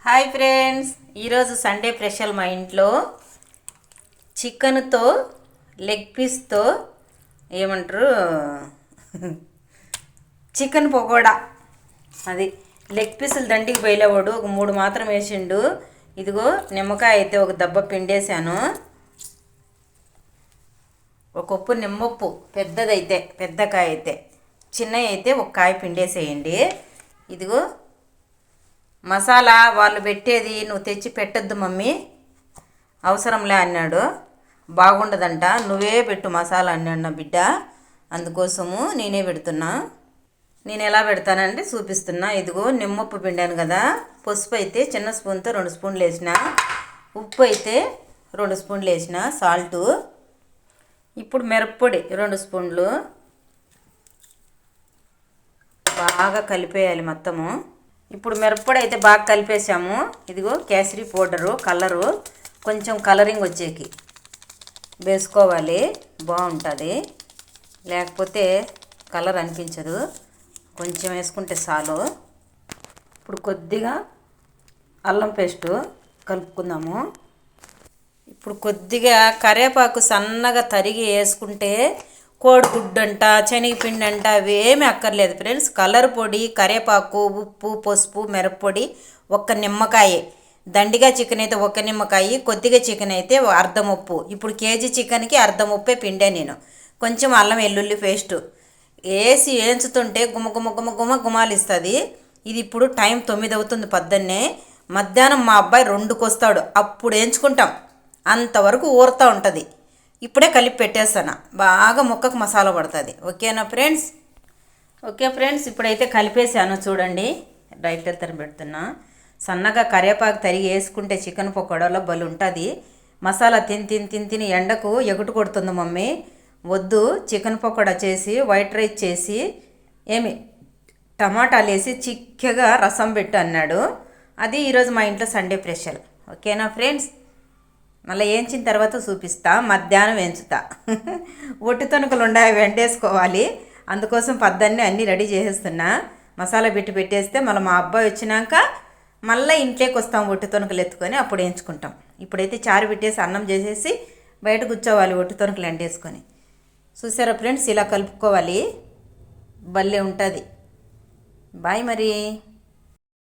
Hi friends, ఈరోజు Sunday special మా ఇంట్లో చికెన్తో లెగ్ పీస్తో ఏమంటారు చికెన్ పకోడా. అది లెగ్ పీసులు దండికి బయలేవాడు ఒక 3 మాత్రం వేసిండు. ఇదిగో నిమ్మకాయ అయితే ఒక దెబ్బ పిండేశాను. ఒక ఉప్పు నిమ్మప్పు పెద్దదైతే పెద్ద కాయ అయితే, చిన్నవి అయితే ఒక కాయ పిండేసేయండి. ఇదిగో మసాలా వాళ్ళు పెట్టేది నువ్వు తెచ్చి పెట్టద్దు మమ్మీ, అవసరంలే అన్నాడు. బాగుండదంట, నువ్వే పెట్టు మసాలా అన్నాడు నా బిడ్డ. అందుకోసము నేనే పెడుతున్నా. నేను ఎలా పెడతానంటే చూపిస్తున్నా. ఇదిగో నిమ్మప్పు పిండాను కదా, పసుపు అయితే చిన్న స్పూన్తో 2 స్పూన్లు వేసిన, ఉప్పు అయితే 2 స్పూన్లు వేసిన, సాల్టు. ఇప్పుడు మిరప్పొడి 2 స్పూన్లు బాగా కలిపేయాలి మొత్తము. ఇప్పుడు మిరప్పొడి అయితే బాగా కలిపేసాము. ఇదిగో కేసరి పౌడరు, కలరు, కొంచెం కలరింగ్ వచ్చేకి వేసుకోవాలి, బాగుంటుంది. లేకపోతే కలర్ అనిపించదు, కొంచెం వేసుకుంటే చాలు. ఇప్పుడు కొద్దిగా అల్లం పేస్టు కలుపుకుందాము. ఇప్పుడు కొద్దిగా కరివేపాకు సన్నగా తరిగి వేసుకుంటే కోడిగుడ్డు అంట, శనగపిండి అంట అవేమీ అక్కర్లేదు ఫ్రెండ్స్. కలర్ పొడి, కరివేపాకు, ఉప్పు, పసుపు, మిరప్పొడి, ఒక్క నిమ్మకాయ. దండిగా చికెన్ అయితే 1 నిమ్మకాయ, కొద్దిగా చికెన్ అయితే అర్ధం ఉప్పు. ఇప్పుడు కేజీ చికెన్కి అర్ధం ఉప్పే పిండే నేను. కొంచెం అల్లం వెల్లుల్లి పేస్టు వేసి వేయించుతుంటే గుమ గుమ గుమ గుమ గుమాలిస్తుంది. ఇది ఇప్పుడు టైం 9 అవుతుంది పొద్దున్నే. మధ్యాహ్నం మా అబ్బాయి 2కి వస్తాడు, అప్పుడు వేయించుకుంటాం. అంతవరకు ఊరుతూ ఉంటుంది. ఇప్పుడే కలిపి పెట్టేస్తాను, బాగా ముక్కకు మసాలా పడుతుంది. ఓకేనా ఫ్రెండ్స్? ఓకే ఫ్రెండ్స్, ఇప్పుడైతే కలిపేసాను చూడండి. రైటర్ తర పెడుతున్నా. సన్నగా కరివేపాకు తరిగి వేసుకుంటే చికెన్ పకోడాలో బలు ఉంటుంది. మసాలా తిని ఎండకు ఎగుటు కొడుతుంది మమ్మీ. వద్దు, చికెన్ పకోడా చేసి వైట్ రైస్ చేసి టమాటాలు వేసి చిక్కగా రసం పెట్టు అన్నాడు. అది ఈరోజు మా ఇంట్లో సండే స్పెషల్. ఓకేనా ఫ్రెండ్స్? మళ్ళీ వేయించిన తర్వాత చూపిస్తా. మధ్యాహ్నం వేయించుతా. ఒట్టి తొనుకలు ఉండాలి, వెంటేసుకోవాలి. అందుకోసం పొద్దున్నే అన్నీ రెడీ చేసేస్తున్నా. మసాలా పెట్టేస్తే మళ్ళీ మా అబ్బాయి వచ్చినాక మళ్ళీ ఇంట్లోకి వస్తాం, ఒట్టి తొనుకలు ఎత్తుకొని అప్పుడు వేయించుకుంటాం. ఇప్పుడైతే చారు పెట్టేసి అన్నం చేసేసి బయట కూర్చోవాలి ఒట్టి తొనుకలు ఎండేసుకొని. చూసారా ఫ్రెండ్స్, ఇలా కలుపుకోవాలి, భలే ఉంటుంది. బాయ్ మరి.